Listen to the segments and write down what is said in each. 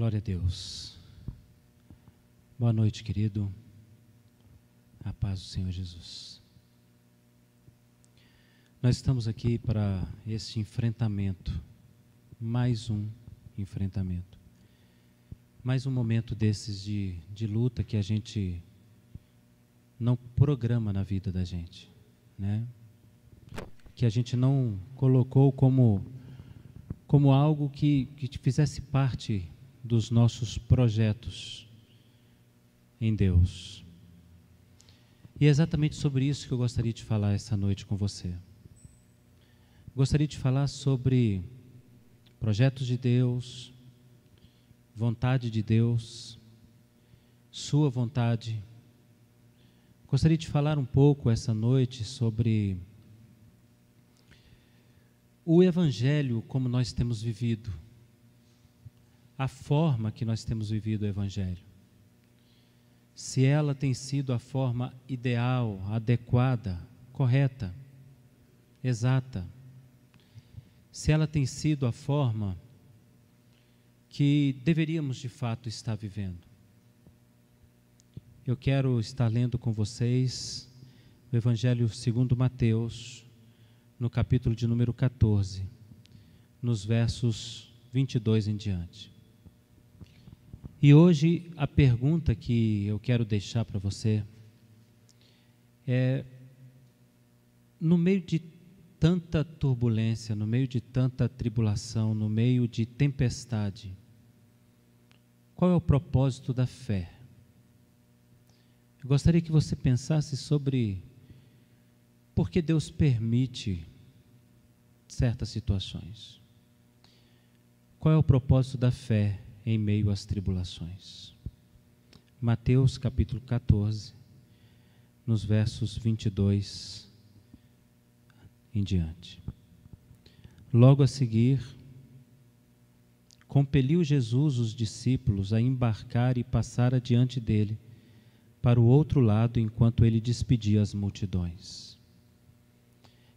Glória a Deus. Boa noite, querido. A paz do Senhor Jesus. Nós estamos aqui para este enfrentamento, mais um enfrentamento, mais um momento desses de luta que a gente não programa na vida da gente, né? Que a gente não colocou como algo que fizesse parte dos nossos projetos em Deus. E é exatamente sobre isso que eu gostaria de falar essa noite com você. Gostaria de falar sobre projetos de Deus, vontade de Deus, sua vontade. Gostaria de falar um pouco essa noite sobre o Evangelho, como nós temos vivido, a forma que nós temos vivido o Evangelho. Se ela tem sido a forma ideal, adequada, correta, exata. Se ela tem sido a forma que deveríamos de fato estar vivendo. Eu quero estar lendo com vocês o Evangelho segundo Mateus, no capítulo de número 14, nos versos 22 em diante. E hoje a pergunta que eu quero deixar para você é: no meio de tanta turbulência, no meio de tanta tribulação, no meio de tempestade, qual é o propósito da fé? Eu gostaria que você pensasse sobre por que Deus permite certas situações. Qual é o propósito da fé em meio às tribulações? Mateus capítulo 14, nos versos 22 em diante. Logo a seguir, compeliu Jesus os discípulos a embarcar e passar adiante dele para o outro lado, enquanto ele despedia as multidões.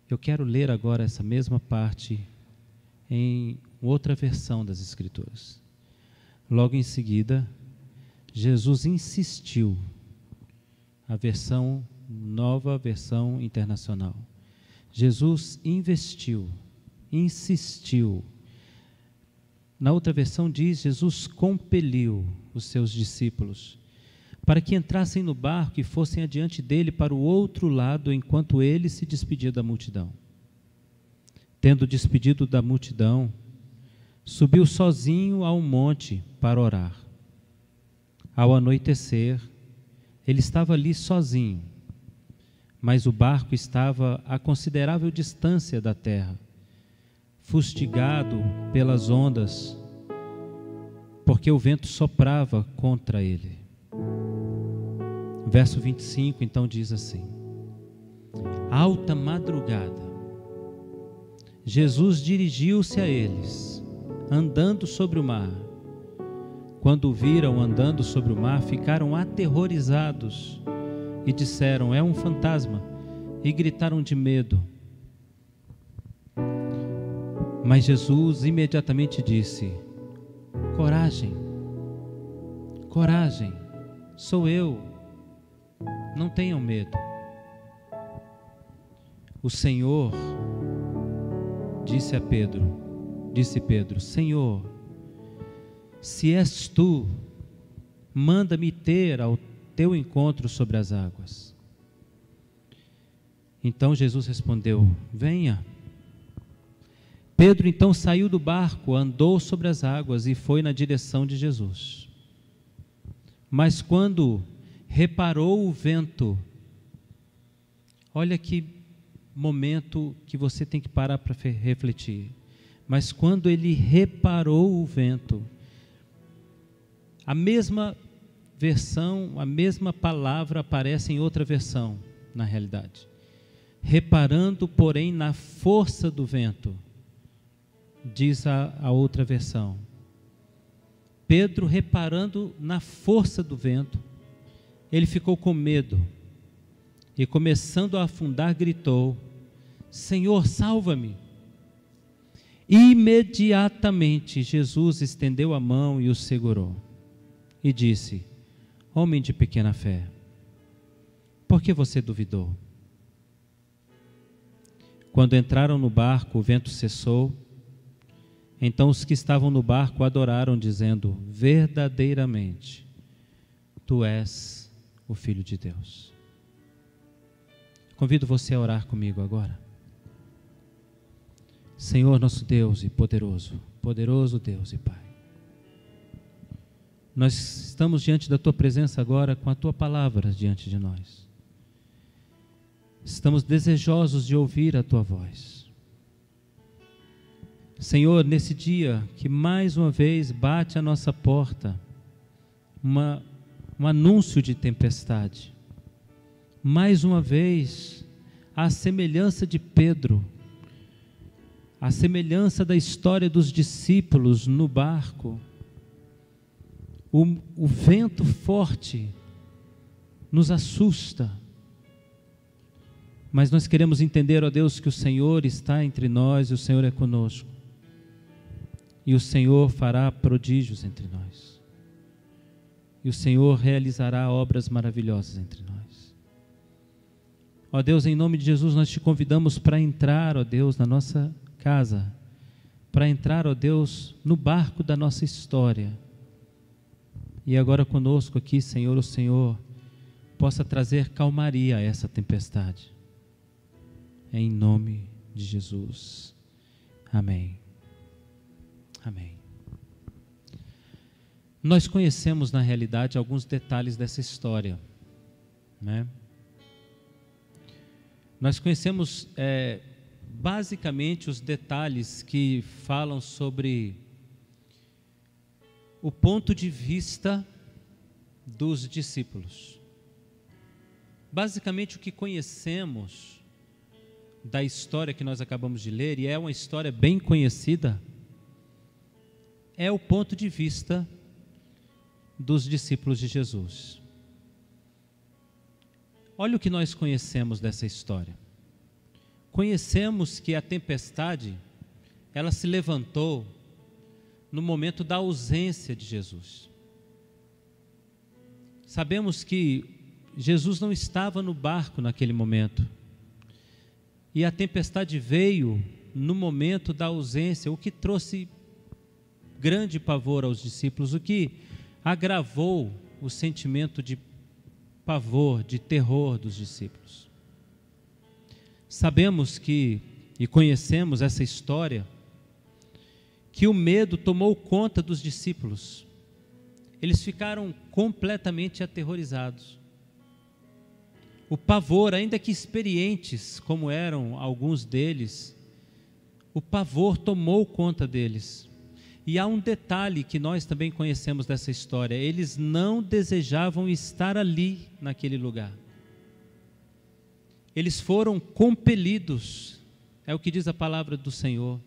Eu quero ler agora essa mesma parte em outra versão das Escrituras. Logo em seguida, Jesus insistiu, a versão, nova versão internacional. Jesus insistiu. Na outra versão diz: Jesus compeliu os seus discípulos para que entrassem no barco e fossem adiante dele para o outro lado, enquanto ele se despedia da multidão. Tendo despedido da multidão, subiu sozinho a um monte para orar. Ao anoitecer, ele estava ali sozinho, mas o barco estava a considerável distância da terra, fustigado pelas ondas, porque o vento soprava contra ele. Verso 25 então diz assim: alta madrugada, Jesus dirigiu-se a eles, andando sobre o mar. Quando o viram andando sobre o mar, ficaram aterrorizados e disseram: é um fantasma, e gritaram de medo. Mas Jesus imediatamente disse: coragem, coragem, sou eu, não tenham medo. O Senhor disse Pedro: Senhor, se és tu, manda-me ter ao teu encontro sobre as águas. Então Jesus respondeu: venha. Pedro então saiu do barco, andou sobre as águas e foi na direção de Jesus. Mas quando reparou o vento, olha que momento que você tem que parar para refletir. Mas quando ele reparou o vento, a mesma versão, a mesma palavra aparece em outra versão, na realidade. Reparando, porém, na força do vento, diz a outra versão. Pedro, reparando na força do vento, ele ficou com medo e, começando a afundar, gritou: Senhor, salva-me! Imediatamente Jesus estendeu a mão e o segurou e disse: homem de pequena fé, por que você duvidou? Quando entraram no barco, o vento cessou. Então os que estavam no barco adoraram, dizendo: verdadeiramente, tu és o Filho de Deus. Convido você a orar comigo agora. Senhor nosso Deus e poderoso, poderoso Deus e Pai, nós estamos diante da Tua presença agora com a Tua palavra diante de nós. Estamos desejosos de ouvir a Tua voz. Senhor, nesse dia que mais uma vez bate à nossa porta um anúncio de tempestade, mais uma vez, à semelhança de Pedro, à semelhança da história dos discípulos no barco, o vento forte nos assusta, mas nós queremos entender, ó Deus, que o Senhor está entre nós e o Senhor é conosco, e o Senhor fará prodígios entre nós, e o Senhor realizará obras maravilhosas entre nós. Ó Deus, em nome de Jesus, nós te convidamos para entrar, ó Deus, na nossa casa, para entrar, ó Deus, no barco da nossa história. E agora conosco aqui, Senhor, o Senhor possa trazer calmaria a essa tempestade. Em nome de Jesus. Amém. Amém. Nós conhecemos, na realidade, alguns detalhes dessa história, né? Nós conhecemos basicamente os detalhes que falam sobre o ponto de vista dos discípulos. Basicamente o que conhecemos da história que nós acabamos de ler, e é uma história bem conhecida, é o ponto de vista dos discípulos de Jesus. Olha o que nós conhecemos dessa história. Conhecemos que a tempestade, ela se levantou no momento da ausência de Jesus. Sabemos que Jesus não estava no barco naquele momento, e a tempestade veio no momento da ausência, o que trouxe grande pavor aos discípulos, o que agravou o sentimento de pavor, de terror dos discípulos. Sabemos que, e conhecemos essa história, que o medo tomou conta dos discípulos. Eles ficaram completamente aterrorizados. O pavor, ainda que experientes como eram alguns deles, o pavor tomou conta deles. E há um detalhe que nós também conhecemos dessa história: eles não desejavam estar ali, naquele lugar. Eles foram compelidos, é o que diz a palavra do Senhor.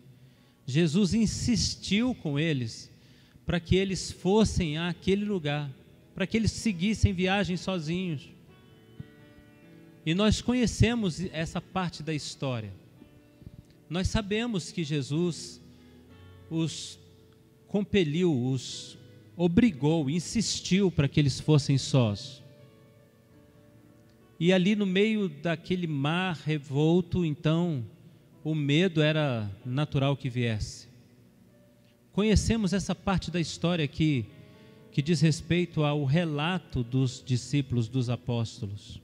Jesus insistiu com eles para que eles fossem àquele lugar, para que eles seguissem viagem sozinhos. E nós conhecemos essa parte da história. Nós sabemos que Jesus os compeliu, os obrigou, insistiu para que eles fossem sós. E ali no meio daquele mar revolto, então, o medo era natural que viesse. Conhecemos essa parte da história aqui, que diz respeito ao relato dos discípulos, dos apóstolos.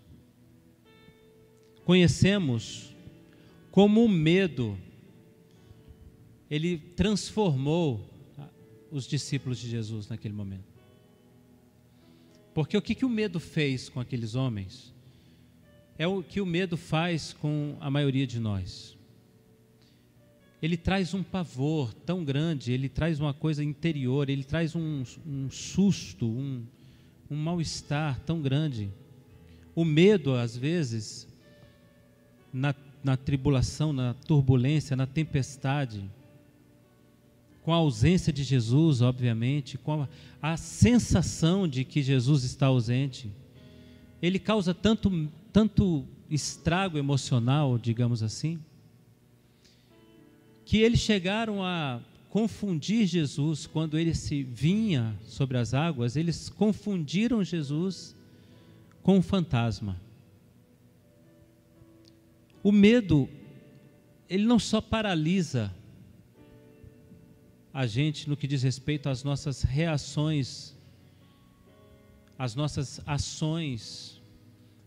Conhecemos como o medo, ele transformou os discípulos de Jesus naquele momento. Porque o que o medo fez com aqueles homens é o que o medo faz com a maioria de nós. Ele traz um pavor tão grande, ele traz uma coisa interior, ele traz um susto, um mal-estar tão grande. O medo, às vezes, na tribulação, na turbulência, na tempestade, com a ausência de Jesus, obviamente, com a sensação de que Jesus está ausente, ele causa tanto estrago emocional, digamos assim, que eles chegaram a confundir Jesus quando ele se vinha sobre as águas. Eles confundiram Jesus com um fantasma. O medo, ele não só paralisa a gente no que diz respeito às nossas reações, às nossas ações,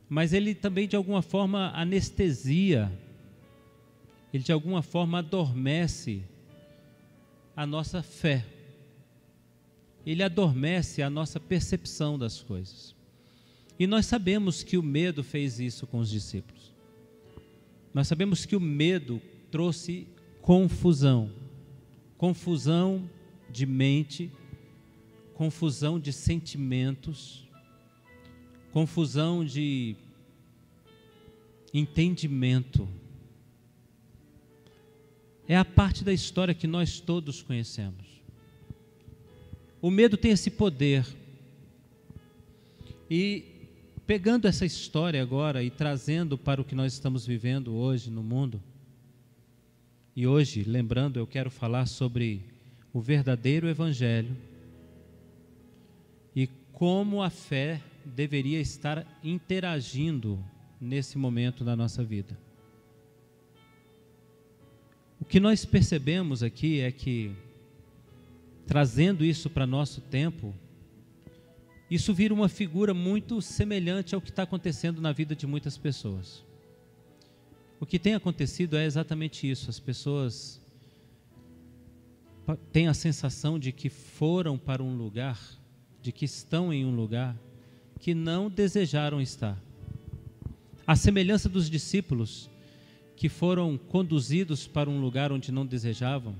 mas ele também de alguma forma anestesia, ele de alguma forma adormece a nossa fé, ele adormece a nossa percepção das coisas. E nós sabemos que o medo fez isso com os discípulos. Nós sabemos que o medo trouxe confusão de mente, confusão de sentimentos, confusão de entendimento. É a parte da história que nós todos conhecemos. O medo tem esse poder. E pegando essa história agora e trazendo para o que nós estamos vivendo hoje no mundo, e hoje, lembrando, eu quero falar sobre o verdadeiro evangelho e como a fé deveria estar interagindo nesse momento da nossa vida. O que nós percebemos aqui é que, trazendo isso para nosso tempo, isso vira uma figura muito semelhante ao que está acontecendo na vida de muitas pessoas. O que tem acontecido é exatamente isso. As pessoas têm a sensação de que foram para um lugar, de que estão em um lugar que não desejaram estar. A semelhança dos discípulos que foram conduzidos para um lugar onde não desejavam,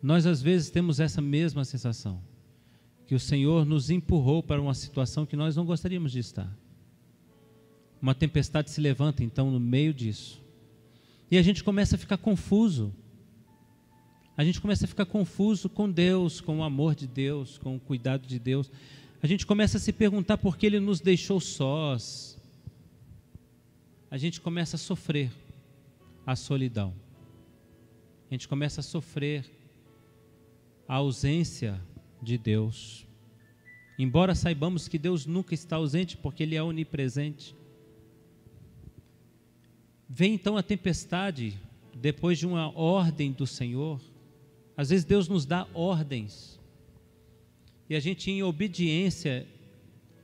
nós às vezes temos essa mesma sensação, que o Senhor nos empurrou para uma situação que nós não gostaríamos de estar. Uma tempestade se levanta então no meio disso, e a gente começa a ficar confuso. A gente começa a ficar confuso com Deus, com o amor de Deus, com o cuidado de Deus. A gente começa a se perguntar por que Ele nos deixou sós. A gente começa a sofrer a solidão. A gente começa a sofrer a ausência de Deus. Embora saibamos que Deus nunca está ausente, porque Ele é onipresente. Vem então a tempestade, depois de uma ordem do Senhor. Às vezes Deus nos dá ordens, e a gente, em obediência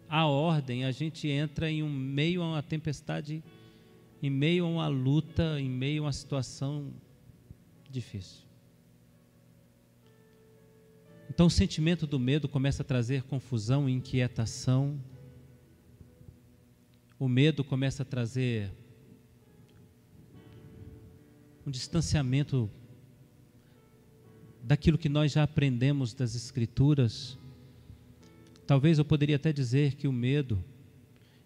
à ordem, a gente entra em meio a uma tempestade, em meio a uma luta, em meio a uma situação difícil. Então o sentimento do medo começa a trazer confusão e inquietação. O medo começa a trazer um distanciamento daquilo que nós já aprendemos das Escrituras. Talvez eu poderia até dizer que o medo,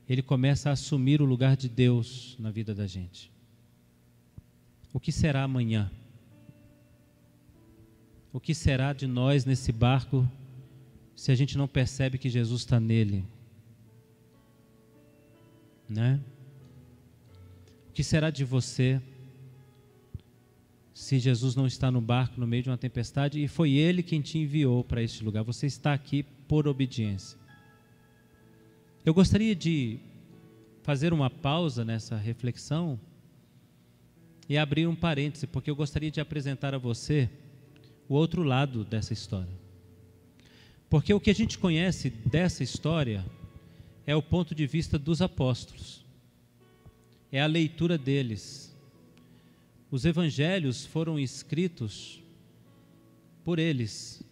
ele começa a assumir o lugar de Deus na vida da gente. O que será amanhã? O que será de nós nesse barco se a gente não percebe que Jesus está nele? Né? O que será de você se Jesus não está no barco no meio de uma tempestade e foi Ele quem te enviou para este lugar? Você está aqui por obediência. Eu gostaria de fazer uma pausa nessa reflexão e abrir um parêntese, porque eu gostaria de apresentar a você o outro lado dessa história. Porque o que a gente conhece dessa história é o ponto de vista dos apóstolos, é a leitura deles. Os evangelhos foram escritos por eles.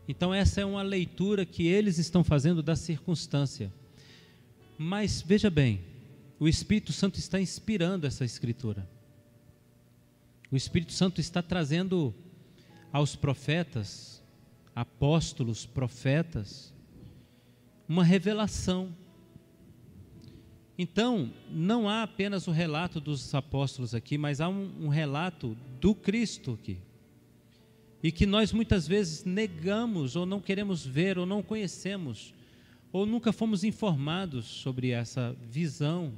Então essa é uma leitura que eles estão fazendo da circunstância. Mas veja bem, o Espírito Santo está inspirando essa escritura. O Espírito Santo está trazendo aos profetas, apóstolos, profetas, uma revelação. Então, não há apenas o relato dos apóstolos aqui, mas há um relato do Cristo aqui. E que nós muitas vezes negamos, ou não queremos ver, ou não conhecemos, ou nunca fomos informados sobre essa visão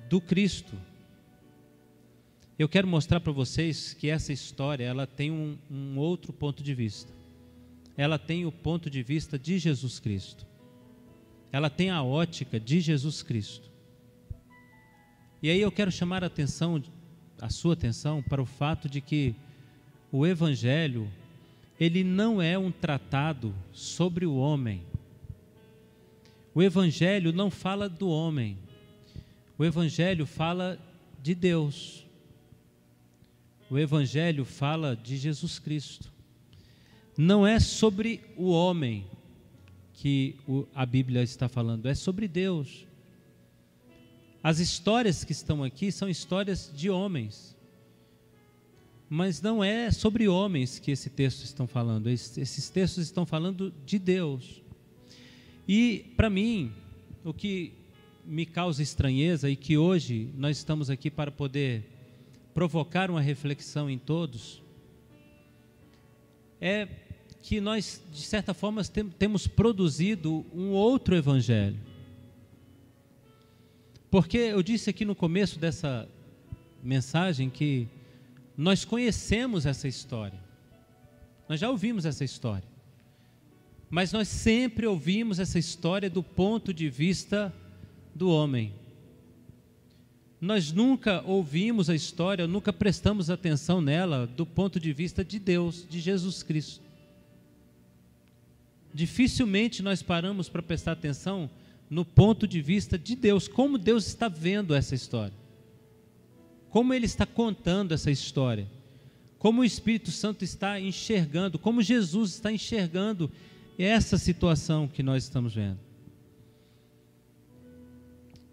do Cristo. eu quero mostrar para vocês que essa história, ela tem um outro ponto de vista. Ela tem o ponto de vista de Jesus Cristo. Ela tem a ótica de Jesus Cristo. E aí eu quero chamar a sua atenção para o fato de que o Evangelho, ele não é um tratado sobre o homem. O Evangelho não fala do homem. O Evangelho fala de Deus. O Evangelho fala de Jesus Cristo. Não é sobre o homem que a Bíblia está falando, é sobre Deus. As histórias que estão aqui são histórias de homens, mas não é sobre homens que esse texto estão falando. Esses textos estão falando de Deus. E para mim, o que me causa estranheza, e que hoje nós estamos aqui para poder provocar uma reflexão em todos, é que nós, de certa forma, temos produzido um outro evangelho. Porque eu disse aqui no começo dessa mensagem que nós conhecemos essa história, nós já ouvimos essa história, mas nós sempre ouvimos essa história do ponto de vista do homem. Nós nunca ouvimos a história, nunca prestamos atenção nela do ponto de vista de Deus, de Jesus Cristo. Dificilmente nós paramos para prestar atenção no ponto de vista de Deus, como Deus está vendo essa história, como Ele está contando essa história, como o Espírito Santo está enxergando, como Jesus está enxergando essa situação que nós estamos vendo.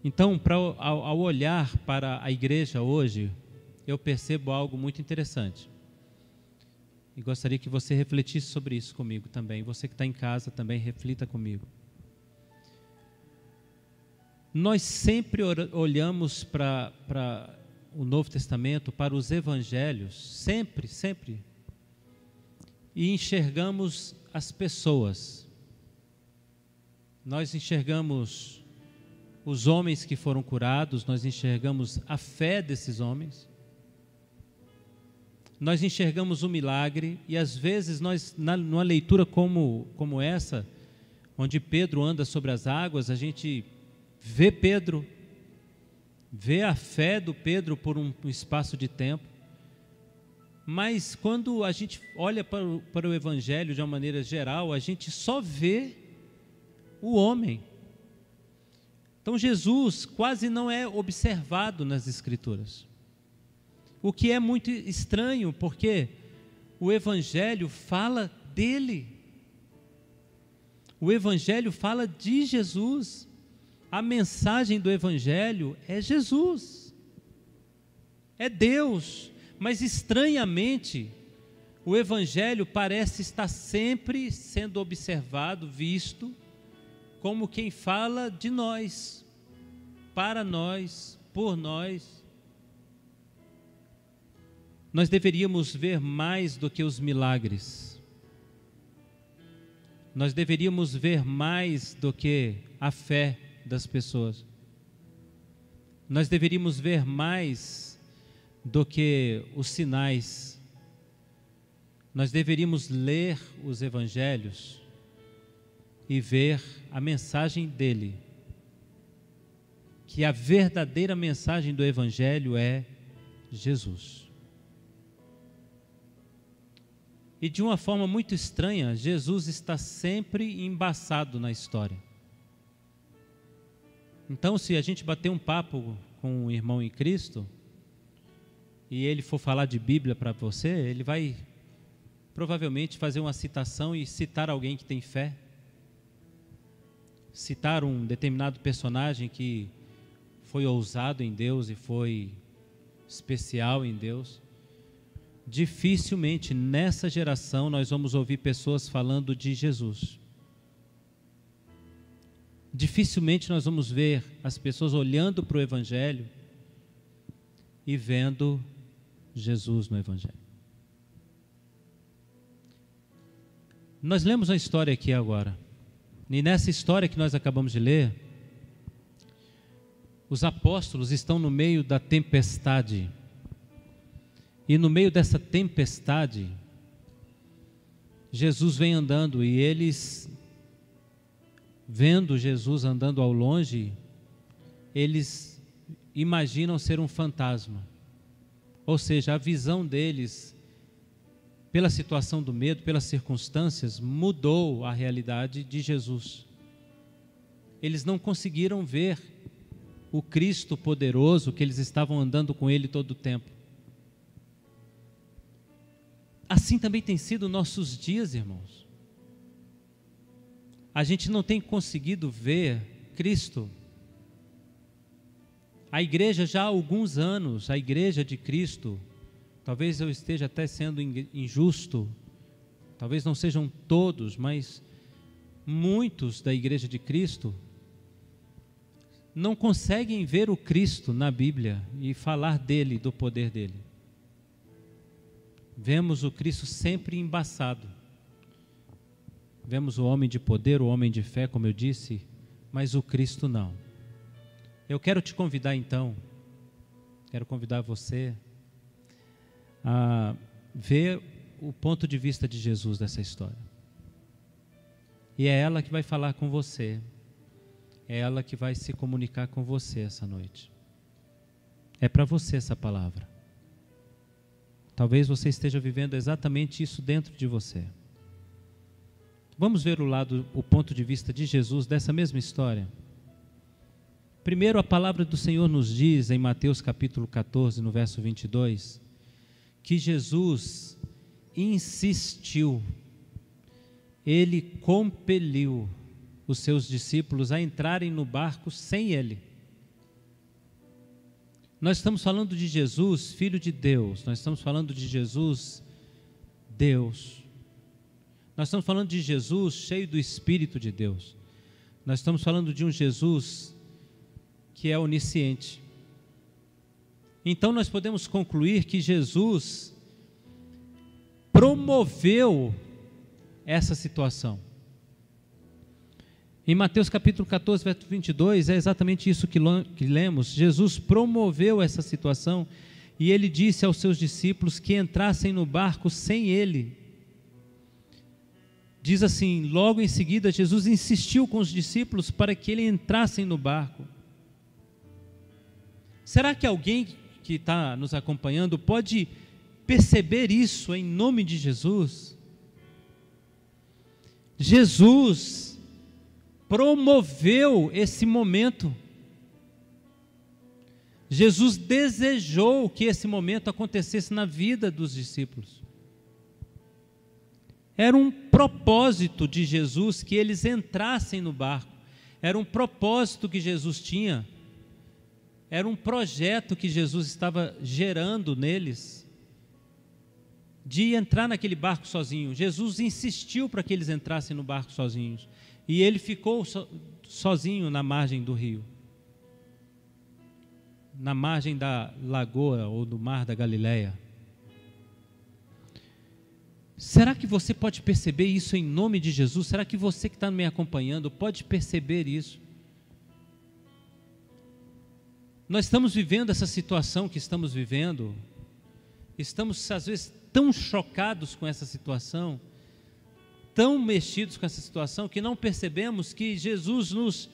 Então, ao olhar para a igreja hoje, eu percebo algo muito interessante. E gostaria que você refletisse sobre isso comigo também. Você que está em casa também, reflita comigo. Nós sempre olhamos para o Novo Testamento, para os Evangelhos, sempre, e enxergamos as pessoas. Nós enxergamos os homens que foram curados, nós enxergamos a fé desses homens, nós enxergamos o milagre, e às vezes nós, numa leitura como essa, onde Pedro anda sobre as águas, a gente vê Pedro, vê a fé do Pedro por um espaço de tempo, mas quando a gente olha para o Evangelho de uma maneira geral, a gente só vê o homem. Então Jesus quase não é observado nas Escrituras, o que é muito estranho, porque o Evangelho fala dele, o Evangelho fala de Jesus, a mensagem do Evangelho é Jesus, é Deus, mas estranhamente o Evangelho parece estar sempre sendo observado, visto, como quem fala de nós, para nós, por nós. Nós deveríamos ver mais do que os milagres. Nós deveríamos ver mais do que a fé das pessoas. Nós deveríamos ver mais do que os sinais. Nós deveríamos ler os evangelhos e ver a mensagem dele, que a verdadeira mensagem do evangelho é Jesus. E de uma forma muito estranha, Jesus está sempre embaçado na história. Então, se a gente bater um papo com um irmão em Cristo, e ele for falar de Bíblia para você, ele vai provavelmente fazer uma citação e citar alguém que tem fé, citar um determinado personagem que foi ousado em Deus e foi especial em Deus. Dificilmente nessa geração nós vamos ouvir pessoas falando de Jesus. Dificilmente nós vamos ver as pessoas olhando para o Evangelho e vendo Jesus no Evangelho. Nós lemos uma história aqui agora, e nessa história que nós acabamos de ler, os apóstolos estão no meio da tempestade. E no meio dessa tempestade, Jesus vem andando e eles, vendo Jesus andando ao longe, eles imaginam ser um fantasma. Ou seja, a visão deles, pela situação do medo, pelas circunstâncias, mudou a realidade de Jesus. Eles não conseguiram ver o Cristo poderoso que eles estavam andando com Ele todo o tempo. Assim também tem sido nossos dias, irmãos. A gente não tem conseguido ver Cristo. A igreja já há alguns anos, a igreja de Cristo, talvez eu esteja até sendo injusto, talvez não sejam todos, mas muitos da igreja de Cristo não conseguem ver o Cristo na Bíblia e falar dele, do poder dele. Vemos o Cristo sempre embaçado. Vemos o homem de poder, o homem de fé, como eu disse, mas o Cristo não. Eu quero te convidar então, quero convidar você a ver o ponto de vista de Jesus dessa história. E é ela que vai falar com você, é ela que vai se comunicar com você essa noite. É para você essa palavra. Talvez você esteja vivendo exatamente isso dentro de você. Vamos ver o ponto de vista de Jesus dessa mesma história. Primeiro, a palavra do Senhor nos diz em Mateus capítulo 14, no verso 22, que Jesus insistiu, Ele compeliu os seus discípulos a entrarem no barco sem Ele. Nós estamos falando de Jesus, Filho de Deus. Nós estamos falando de Jesus, Deus. Nós estamos falando de Jesus cheio do Espírito de Deus. Nós estamos falando de um Jesus que é onisciente. Então nós podemos concluir que Jesus promoveu essa situação. Em Mateus capítulo 14, verso 22, é exatamente isso que lemos. Jesus promoveu essa situação e Ele disse aos seus discípulos que entrassem no barco sem Ele. Diz assim, logo em seguida, Jesus insistiu com os discípulos para que Ele entrassem no barco. Será que alguém que está nos acompanhando pode perceber isso em nome de Jesus? Jesus promoveu esse momento. Jesus desejou que esse momento acontecesse na vida dos discípulos. Era um propósito de Jesus que eles entrassem no barco. Era um propósito que Jesus tinha. Era um projeto que Jesus estava gerando neles, de entrar naquele barco sozinho. Jesus insistiu para que eles entrassem no barco sozinhos. E ele ficou sozinho na margem do rio, na margem da lagoa ou do mar da Galileia. Será que você pode perceber isso em nome de Jesus? Será que você que está me acompanhando pode perceber isso? Nós estamos vivendo essa situação que estamos vivendo, estamos às vezes tão chocados com essa situação, tão mexidos com essa situação, que não percebemos que Jesus nos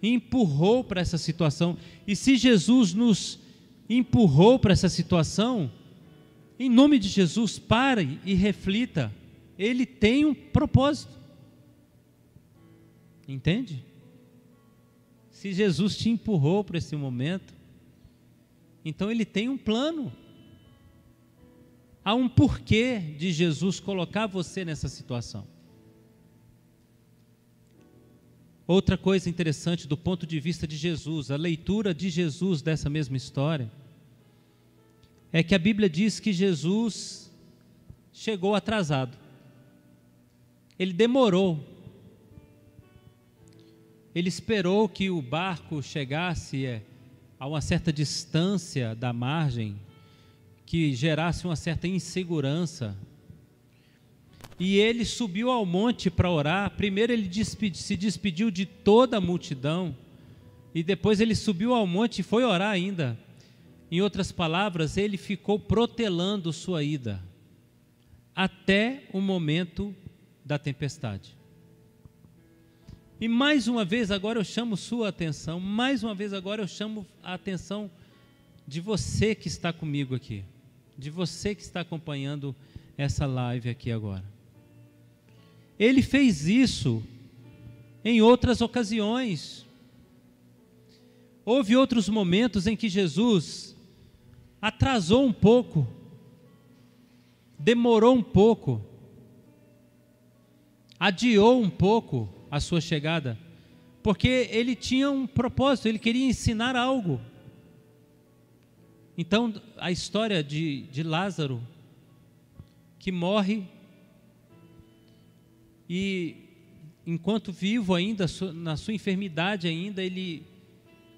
empurrou para essa situação. E se Jesus nos empurrou para essa situação, em nome de Jesus, pare e reflita. Ele tem um propósito. Entende? Se Jesus te empurrou para esse momento, então Ele tem um plano. Há um porquê de Jesus colocar você nessa situação. Outra coisa interessante do ponto de vista de Jesus, a leitura de Jesus dessa mesma história, é que a Bíblia diz que Jesus chegou atrasado. Ele demorou. Ele esperou que o barco chegasse a uma certa distância da margem, que gerasse uma certa insegurança. E ele subiu ao monte para orar. Primeiro ele se despediu de toda a multidão, e depois ele subiu ao monte e foi orar ainda. Em outras palavras, ele ficou protelando sua ida até o momento da tempestade. E mais uma vez agora eu chamo sua atenção, mais uma vez agora eu chamo a atenção de você que está comigo aqui, de você que está acompanhando essa live aqui agora. Ele fez isso em outras ocasiões. Houve outros momentos em que Jesus atrasou um pouco, demorou um pouco, adiou um pouco a sua chegada, porque ele tinha um propósito, ele queria ensinar algo. Então, a história de Lázaro, que morre, e enquanto vivo ainda, na sua enfermidade ainda,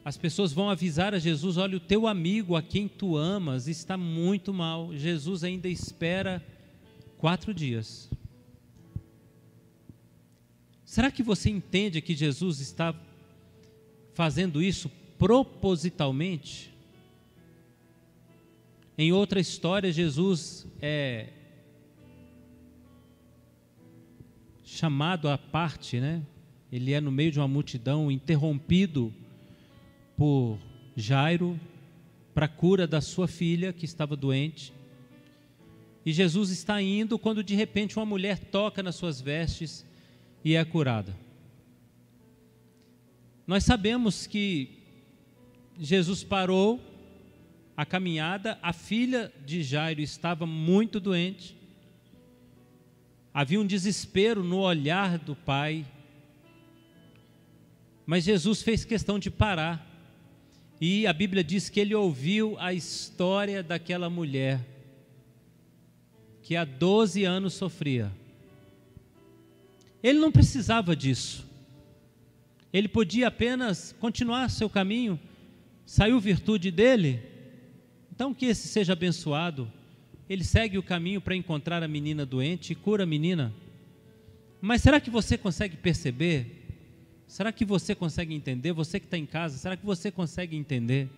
as pessoas vão avisar a Jesus: olha, o teu amigo, a quem tu amas, está muito mal. Jesus ainda espera 4 dias. Será que você entende que Jesus está fazendo isso propositalmente? Em outra história, Jesus é chamado à parte, né? Ele é no meio de uma multidão, interrompido por Jairo, para a cura da sua filha que estava doente. E Jesus está indo quando de repente uma mulher toca nas suas vestes e é curada. Nós sabemos que Jesus parou a caminhada, a filha de Jairo estava muito doente, havia um desespero no olhar do pai, mas Jesus fez questão de parar, e a Bíblia diz que ele ouviu a história daquela mulher, que há 12 anos sofria. Ele não precisava disso, ele podia apenas continuar seu caminho. Saiu virtude dele, então que esse seja abençoado. Ele segue o caminho para encontrar a menina doente e cura a menina. Mas será que você consegue perceber? Será que você consegue entender? Você que está em casa, será que você consegue entender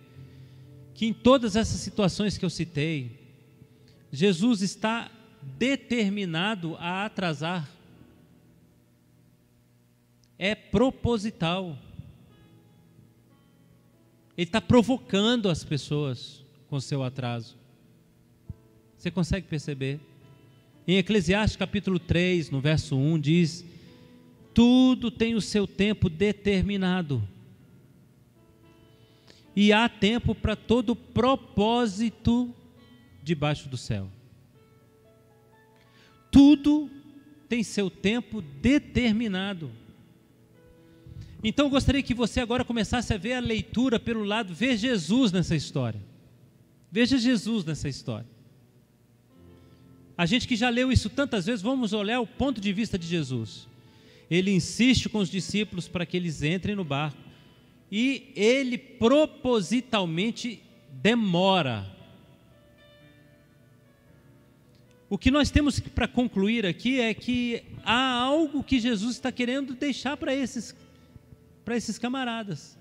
que em todas essas situações que eu citei, Jesus está determinado a atrasar? É proposital. Ele está provocando as pessoas com seu atraso. Você consegue perceber? Em Eclesiastes capítulo 3, no verso 1, diz: tudo tem o seu tempo determinado, e há tempo para todo propósito debaixo do céu. Tudo tem seu tempo determinado. Então eu gostaria que você agora começasse a ver a leitura pelo lado, ver Jesus nessa história. Veja Jesus nessa história. A gente que já leu isso tantas vezes, vamos olhar o ponto de vista de Jesus. Ele insiste com os discípulos para que eles entrem no barco, e ele propositalmente demora. O que nós temos para concluir aqui é que há algo que Jesus está querendo deixar para esses camaradas.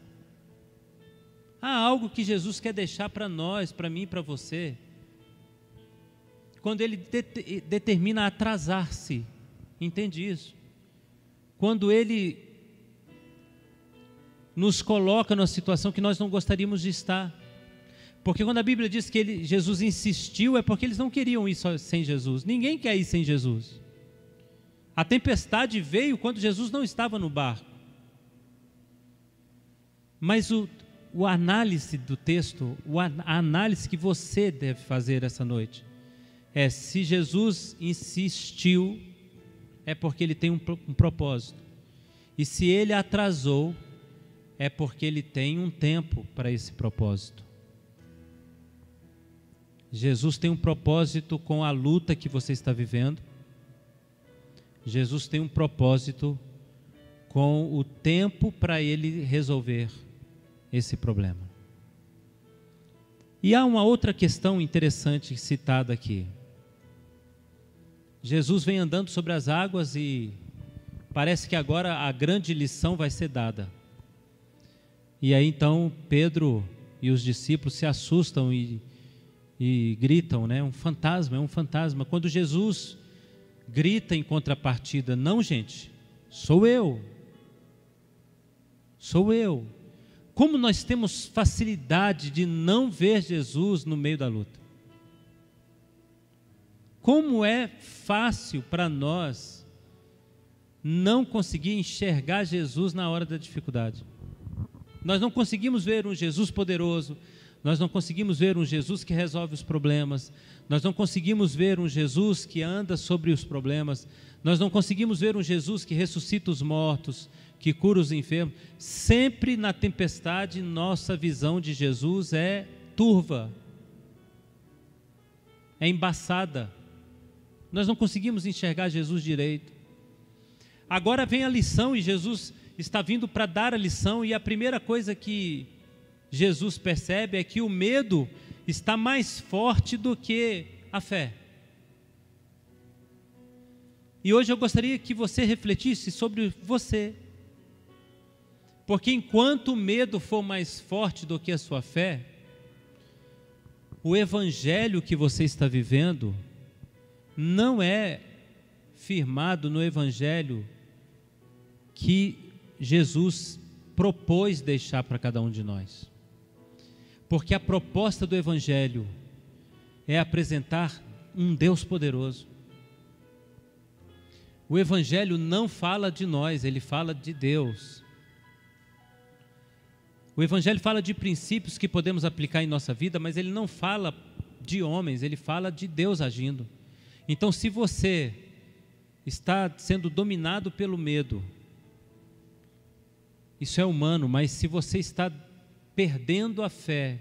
Há algo que Jesus quer deixar para nós, para mim, para você. Quando ele determina atrasar-se, entende isso? Quando ele nos coloca numa situação que nós não gostaríamos de estar. Porque quando a Bíblia diz que Jesus insistiu, é porque eles não queriam ir sem Jesus. Ninguém quer ir sem Jesus. A tempestade veio quando Jesus não estava no barco. Mas o análise do texto, a análise que você deve fazer essa noite, é: se Jesus insistiu, é porque ele tem um propósito. E se ele atrasou, é porque ele tem um tempo para esse propósito. Jesus tem um propósito com a luta que você está vivendo. Jesus tem um propósito com o tempo para ele resolver esse problema. E há uma outra questão interessante citada aqui. Jesus vem andando sobre as águas e parece que agora a grande lição vai ser dada. E aí então Pedro e os discípulos se assustam e gritam, né? É um fantasma. Quando Jesus grita em contrapartida, não, gente, sou eu. Como nós temos facilidade de não ver Jesus no meio da luta. Como é fácil para nós não conseguir enxergar Jesus na hora da dificuldade. Nós não conseguimos ver um Jesus poderoso, nós não conseguimos ver um Jesus que resolve os problemas, nós não conseguimos ver um Jesus que anda sobre os problemas, nós não conseguimos ver um Jesus que ressuscita os mortos, que cura os enfermos. Sempre na tempestade, nossa visão de Jesus é turva, é embaçada. Nós não conseguimos enxergar Jesus direito. Agora vem a lição e Jesus está vindo para dar a lição, e a primeira coisa que Jesus percebe é que o medo está mais forte do que a fé. E hoje eu gostaria que você refletisse sobre você, porque enquanto o medo for mais forte do que a sua fé, o evangelho que você está vivendo não é firmado no evangelho que Jesus propôs deixar para cada um de nós. Porque a proposta do evangelho é apresentar um Deus poderoso. O evangelho não fala de nós, ele fala de Deus. O evangelho fala de princípios que podemos aplicar em nossa vida, mas ele não fala de homens, ele fala de Deus agindo. Então, se você está sendo dominado pelo medo, isso é humano, mas se você está perdendo a fé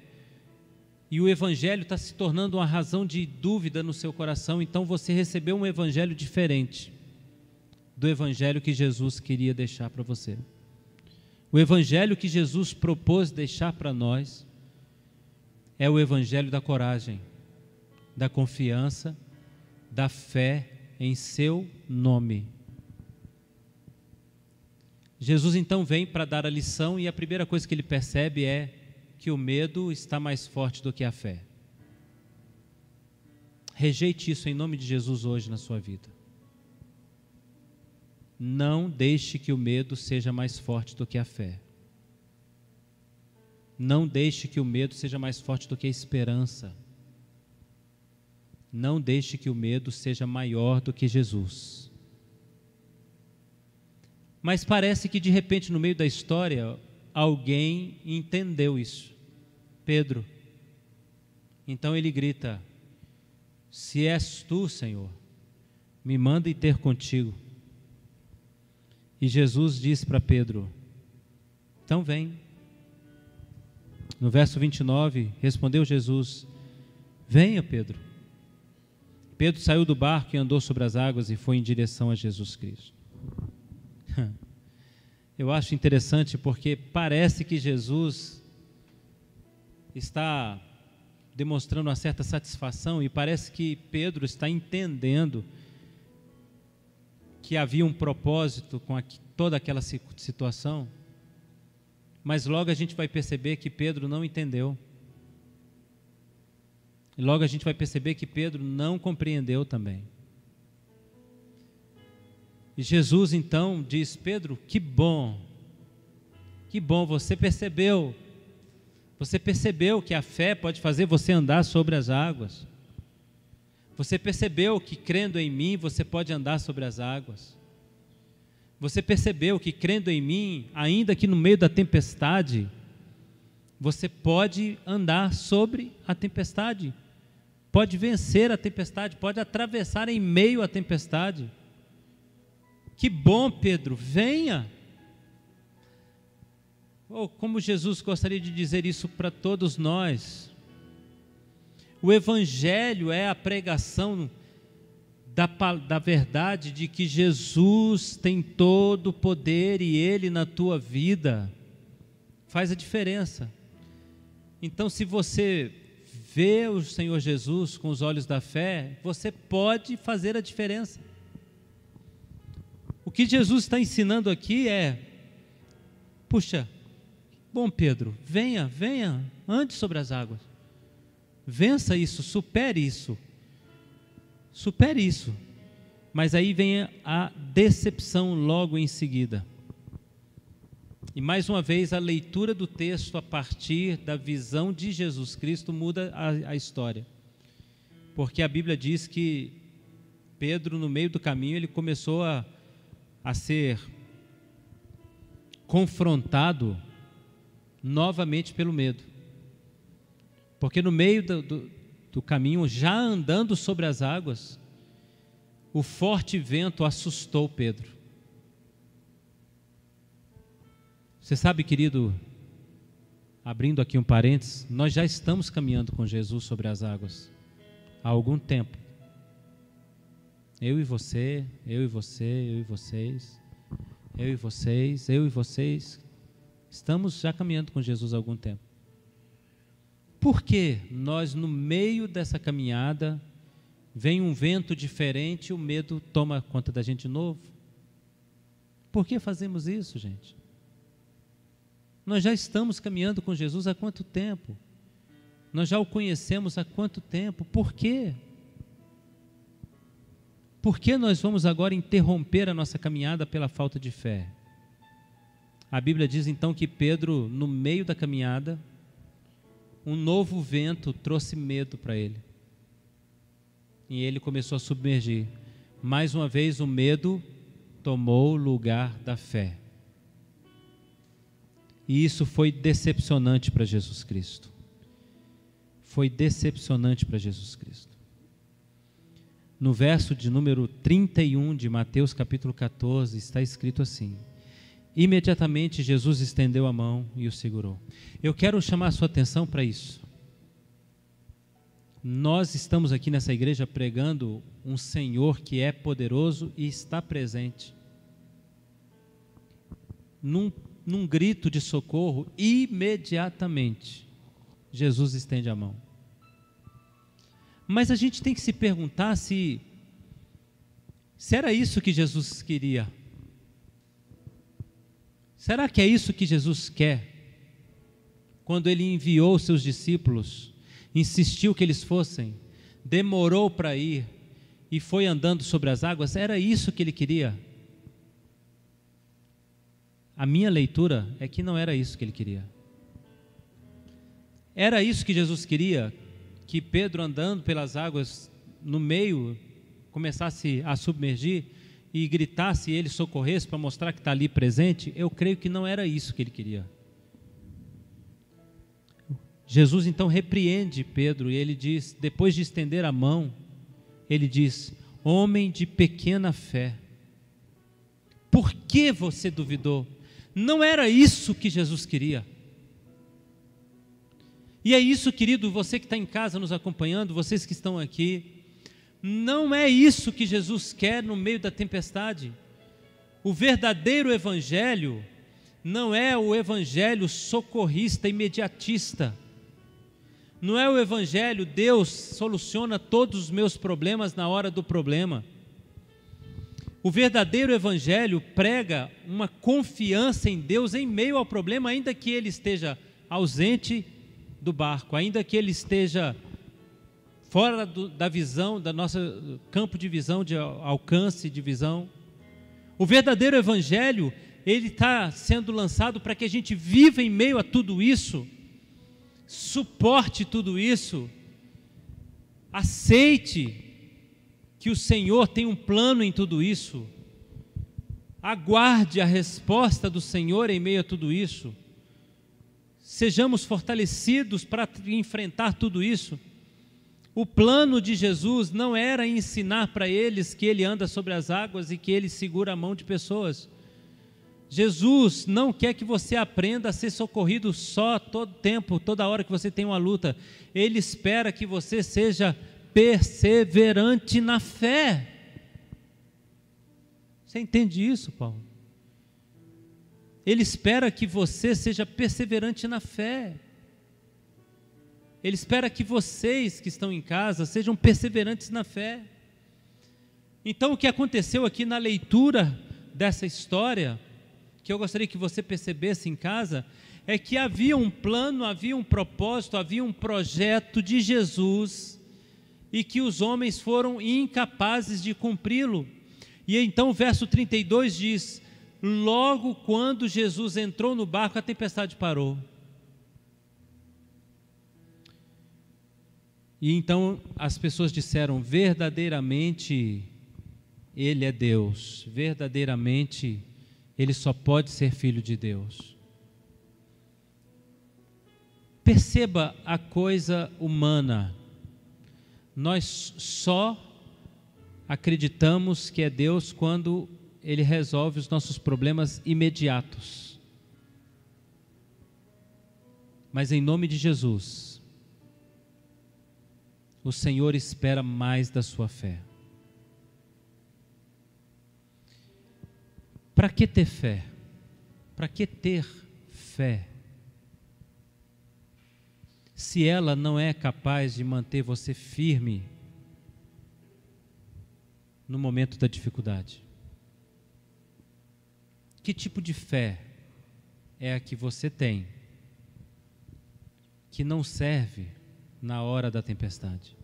e o evangelho está se tornando uma razão de dúvida no seu coração, então você recebeu um evangelho diferente do evangelho que Jesus queria deixar para você. O evangelho que Jesus propôs deixar para nós é o evangelho da coragem, da confiança, da fé em seu nome. Jesus então vem para dar a lição, e a primeira coisa que ele percebe é que o medo está mais forte do que a fé. Rejeite isso em nome de Jesus hoje na sua vida. Não deixe que o medo seja mais forte do que a fé. Não deixe que o medo seja mais forte do que a esperança. Não deixe que o medo seja maior do que Jesus. Mas parece que de repente no meio da história alguém entendeu isso. Pedro. Então ele grita: se és tu, Senhor, me manda ir ter contigo. E Jesus disse para Pedro: então vem. No verso 29, respondeu Jesus: venha, Pedro. Pedro saiu do barco e andou sobre as águas e foi em direção a Jesus Cristo. Eu acho interessante porque parece que Jesus está demonstrando uma certa satisfação, e parece que Pedro está entendendo que havia um propósito com toda aquela situação, mas logo a gente vai perceber que Pedro não entendeu. E logo a gente vai perceber que Pedro não compreendeu também. E Jesus então diz: Pedro, que bom, você percebeu que a fé pode fazer você andar sobre as águas. Você percebeu que crendo em mim você pode andar sobre as águas. Você percebeu que crendo em mim, ainda que no meio da tempestade, você pode andar sobre a tempestade, pode vencer a tempestade, pode atravessar em meio à tempestade. Que bom, Pedro, venha. Como Jesus gostaria de dizer isso para todos nós. O evangelho é a pregação da verdade de que Jesus tem todo o poder e Ele na tua vida faz a diferença. Então, se você vê o Senhor Jesus com os olhos da fé, você pode fazer a diferença. O que Jesus está ensinando aqui é: puxa, Bom, Pedro, venha, ande sobre as águas. Vença isso, supere isso. Supere isso. Mas aí vem a decepção logo em seguida. E mais uma vez a leitura do texto a partir da visão de Jesus Cristo muda a história. Porque a Bíblia diz que Pedro, no meio do caminho, ele começou a ser confrontado novamente pelo medo. Porque no meio do caminho, já andando sobre as águas, o forte vento assustou Pedro. Você sabe, querido, abrindo aqui um parênteses, nós já estamos caminhando com Jesus sobre as águas há algum tempo. Eu e você, eu e você, eu e vocês, eu e vocês, eu e vocês, estamos já caminhando com Jesus há algum tempo. Por que nós, no meio dessa caminhada, vem um vento diferente e o medo toma conta da gente de novo? Por que fazemos isso, gente? Nós já estamos caminhando com Jesus há quanto tempo? Nós já o conhecemos há quanto tempo? Por quê? Por que nós vamos agora interromper a nossa caminhada pela falta de fé? A Bíblia diz então que Pedro, no meio da caminhada, um novo vento trouxe medo para ele. E ele começou a submergir. Mais uma vez o medo tomou o lugar da fé. E isso foi decepcionante para Jesus Cristo. Foi decepcionante para Jesus Cristo. No verso de número 31 de Mateus capítulo 14, está escrito assim: imediatamente Jesus estendeu a mão e o segurou. Eu quero chamar a sua atenção para isso. Nós estamos aqui nessa igreja pregando um Senhor que é poderoso e está presente. Num grito de socorro, imediatamente, Jesus estende a mão. Mas a gente tem que se perguntar se era isso que Jesus queria. Será que é isso que Jesus quer? Quando Ele enviou os seus discípulos, insistiu que eles fossem, demorou para ir e foi andando sobre as águas, era isso que Ele queria? A minha leitura é que não era isso que Ele queria. Era isso que Jesus queria? Que Pedro, andando pelas águas no meio, começasse a submergir e gritasse e ele socorresse para mostrar que está ali presente? Eu creio que não era isso que ele queria. Jesus então repreende Pedro e ele diz, depois de estender a mão, ele diz: homem de pequena fé, por que você duvidou? Não era isso que Jesus queria. E é isso, querido, você que está em casa nos acompanhando, vocês que estão aqui, não é isso que Jesus quer no meio da tempestade. O verdadeiro evangelho não é o evangelho socorrista, imediatista. Não é o evangelho, Deus soluciona todos os meus problemas na hora do problema. O verdadeiro evangelho prega uma confiança em Deus em meio ao problema, ainda que ele esteja ausente do barco, ainda que ele esteja fora da visão, da nossa campo de visão, de alcance de visão. O verdadeiro evangelho, ele está sendo lançado para que a gente viva em meio a tudo isso, suporte tudo isso, aceite que o Senhor tem um plano em tudo isso, aguarde a resposta do Senhor em meio a tudo isso, sejamos fortalecidos para enfrentar tudo isso. O plano de Jesus não era ensinar para eles que Ele anda sobre as águas e que Ele segura a mão de pessoas. Jesus não quer que você aprenda a ser socorrido só todo tempo, toda hora que você tem uma luta. Ele espera que você seja perseverante na fé. Você entende isso, Paulo? Ele espera que você seja perseverante na fé. Ele espera que vocês que estão em casa sejam perseverantes na fé. Então, o que aconteceu aqui na leitura dessa história, que eu gostaria que você percebesse em casa, é que havia um plano, havia um propósito, havia um projeto de Jesus e que os homens foram incapazes de cumpri-lo. E então o verso 32 diz: logo quando Jesus entrou no barco, a tempestade parou. E então as pessoas disseram: verdadeiramente Ele é Deus, verdadeiramente Ele só pode ser Filho de Deus. Perceba a coisa humana. Nós só acreditamos que é Deus quando Ele resolve os nossos problemas imediatos. Mas em nome de Jesus, o Senhor espera mais da sua fé. Para que ter fé? Para que ter fé? Se ela não é capaz de manter você firme no momento da dificuldade. Que tipo de fé é a que você tem que não serve na hora da tempestade?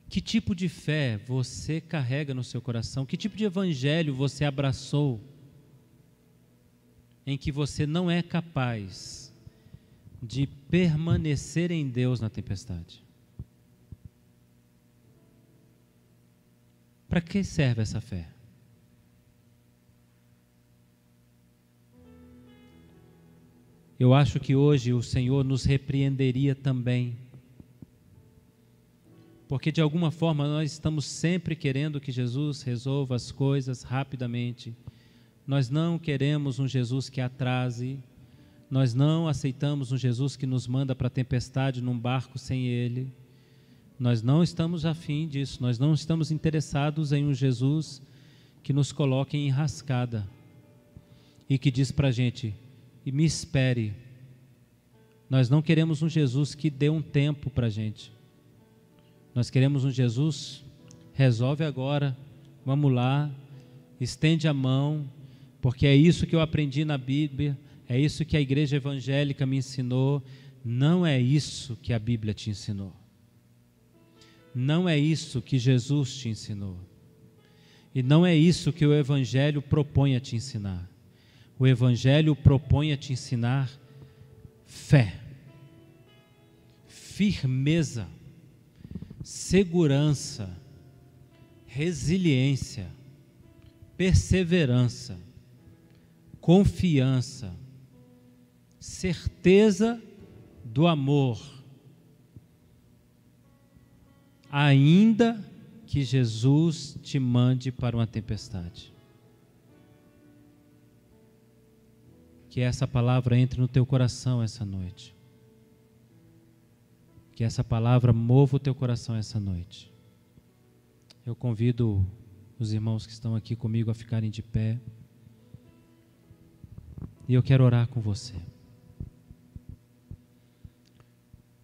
Que tipo de fé você carrega no seu coração? Que tipo de evangelho você abraçou em que você não é capaz de permanecer em Deus na tempestade? Para que serve essa fé? Eu acho que hoje o Senhor nos repreenderia também, porque de alguma forma nós estamos sempre querendo que Jesus resolva as coisas rapidamente. Nós não queremos um Jesus que atrase, nós não aceitamos um Jesus que nos manda para a tempestade num barco sem Ele. Nós não estamos afim disso, nós não estamos interessados em um Jesus que nos coloque em enrascada e que diz para a gente: e me espere. Nós não queremos um Jesus que dê um tempo para a gente. Nós queremos um Jesus, resolve agora, vamos lá, estende a mão, porque é isso que eu aprendi na Bíblia, é isso que a igreja evangélica me ensinou. Não é isso que a Bíblia te ensinou. Não é isso que Jesus te ensinou. E não é isso que o Evangelho propõe a te ensinar. O Evangelho propõe a te ensinar fé, firmeza, segurança, resiliência, perseverança, confiança, certeza do amor, ainda que Jesus te mande para uma tempestade. Que essa palavra entre no teu coração essa noite. Que essa palavra mova o teu coração essa noite. Eu convido os irmãos que estão aqui comigo a ficarem de pé. E eu quero orar com você.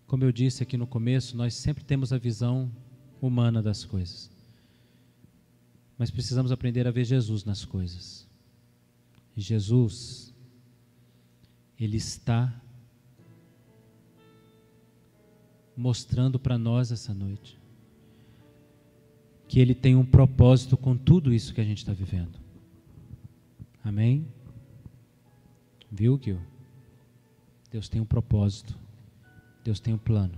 Como eu disse aqui no começo, nós sempre temos a visão humana das coisas. Mas precisamos aprender a ver Jesus nas coisas. E Jesus, Ele está mostrando para nós essa noite que Ele tem um propósito com tudo isso que a gente está vivendo. Amém? Viu, Gil? Deus tem um propósito. Deus tem um plano.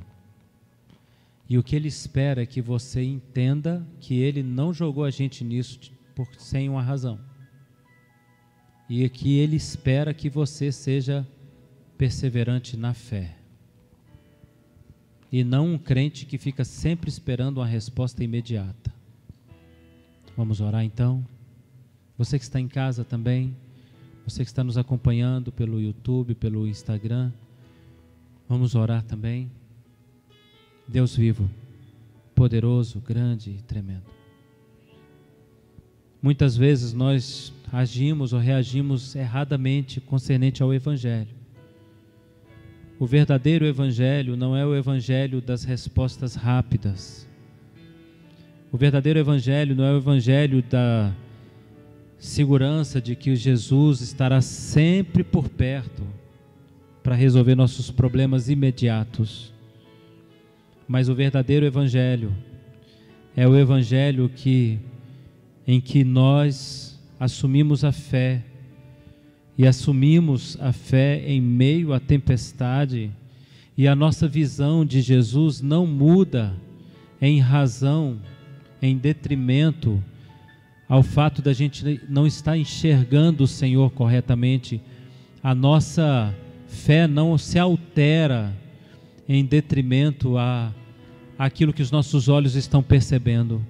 E o que Ele espera é que você entenda que Ele não jogou a gente nisso sem uma razão. E que Ele espera que você seja perseverante na fé. E não um crente que fica sempre esperando uma resposta imediata. Vamos orar então? Você que está em casa também, você que está nos acompanhando pelo YouTube, pelo Instagram, vamos orar também. Deus vivo, poderoso, grande e tremendo. Muitas vezes nós agimos ou reagimos erradamente concernente ao Evangelho. O verdadeiro Evangelho não é o Evangelho das respostas rápidas. O verdadeiro Evangelho não é o Evangelho segurança de que Jesus estará sempre por perto para resolver nossos problemas imediatos. Mas o verdadeiro evangelho é o evangelho em que nós assumimos a fé, e assumimos a fé em meio à tempestade, e a nossa visão de Jesus não muda em razão, em detrimento ao fato da gente não estar enxergando o Senhor corretamente. A nossa fé não se altera em detrimento àquilo que os nossos olhos estão percebendo.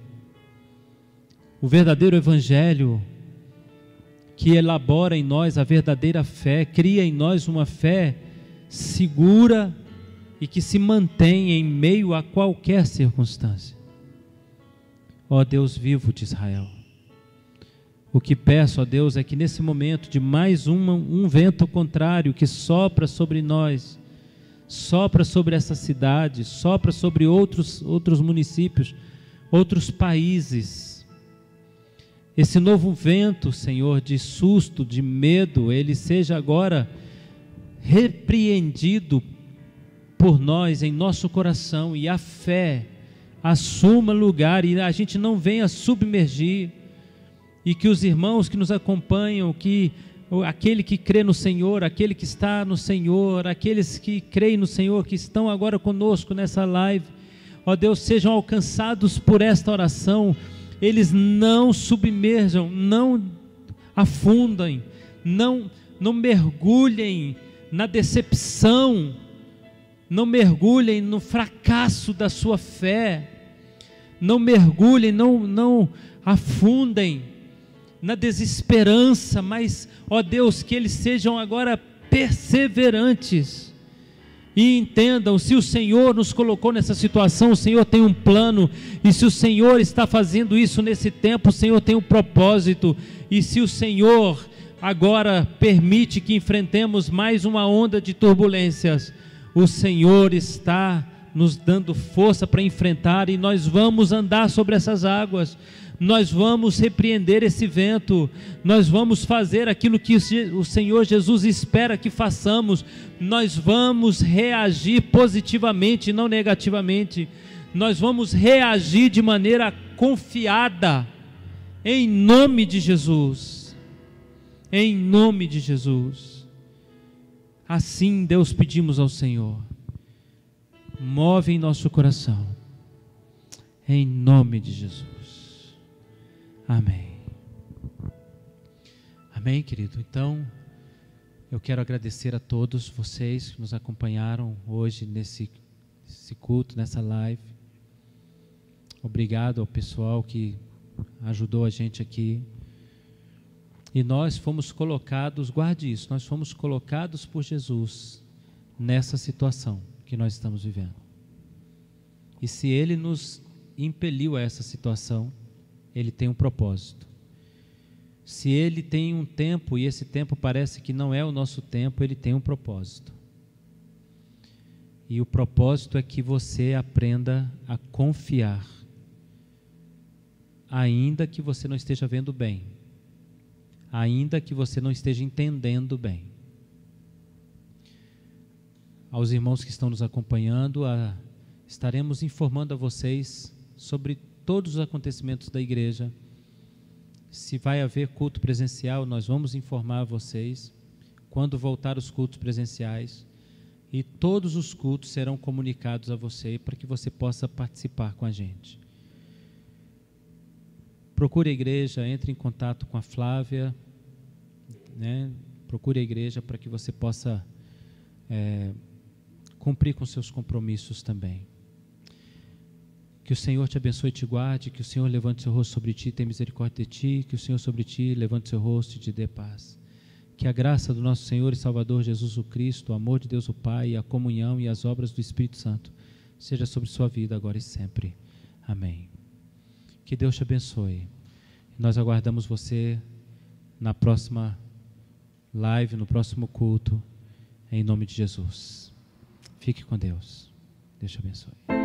O verdadeiro evangelho, que elabora em nós a verdadeira fé, cria em nós uma fé segura e que se mantém em meio a qualquer circunstância. Ó Deus vivo de Israel, o que peço a Deus é que nesse momento de mais um vento contrário que sopra sobre nós, sopra sobre essa cidade, sopra sobre outros municípios, outros países, esse novo vento, Senhor, de susto, de medo, ele seja agora repreendido por nós em nosso coração, e a fé assuma lugar e a gente não venha submergir, e que os irmãos que nos acompanham, que aquele que crê no Senhor, aquele que está no Senhor, aqueles que creem no Senhor, que estão agora conosco nessa live, ó Deus, sejam alcançados por esta oração. Eles não submerjam, não afundem, não mergulhem na decepção, não mergulhem no fracasso da sua fé, não mergulhem, não afundem na desesperança, mas, ó Deus, que eles sejam agora perseverantes e entendam: se o Senhor nos colocou nessa situação, o Senhor tem um plano, e se o Senhor está fazendo isso nesse tempo, o Senhor tem um propósito, e se o Senhor agora permite que enfrentemos mais uma onda de turbulências, o Senhor está nos dando força para enfrentar, e nós vamos andar sobre essas águas, nós vamos repreender esse vento, nós vamos fazer aquilo que o Senhor Jesus espera que façamos, nós vamos reagir positivamente, não negativamente, nós vamos reagir de maneira confiada, em nome de Jesus, em nome de Jesus. Assim, Deus, pedimos ao Senhor, move em nosso coração, em nome de Jesus. Amém. Amém, querido. Então, eu quero agradecer a todos vocês que nos acompanharam hoje nesse culto, nessa live. Obrigado ao pessoal que ajudou a gente aqui. E nós fomos colocados, guarde isso, nós fomos colocados por Jesus nessa situação que nós estamos vivendo. E se Ele nos impeliu a essa situação, Ele tem um propósito. Se Ele tem um tempo, e esse tempo parece que não é o nosso tempo, Ele tem um propósito. E o propósito é que você aprenda a confiar, ainda que você não esteja vendo bem, ainda que você não esteja entendendo bem. Aos irmãos que estão nos acompanhando, estaremos informando a vocês sobre todos os acontecimentos da igreja. Se vai haver culto presencial, nós vamos informar a vocês quando voltar os cultos presenciais, e todos os cultos serão comunicados a você para que você possa participar com a gente. Procure a igreja, entre em contato com a Flávia, né? Procure a igreja para que você possa cumprir com seus compromissos também. Que o Senhor te abençoe e te guarde, que o Senhor levante seu rosto sobre ti e tenha misericórdia de ti, que o Senhor sobre ti levante seu rosto e te dê paz. Que a graça do nosso Senhor e Salvador Jesus o Cristo, o amor de Deus o Pai, a comunhão e as obras do Espírito Santo seja sobre sua vida agora e sempre. Amém. Que Deus te abençoe. Nós aguardamos você na próxima live, no próximo culto, em nome de Jesus. Fique com Deus. Deus te abençoe.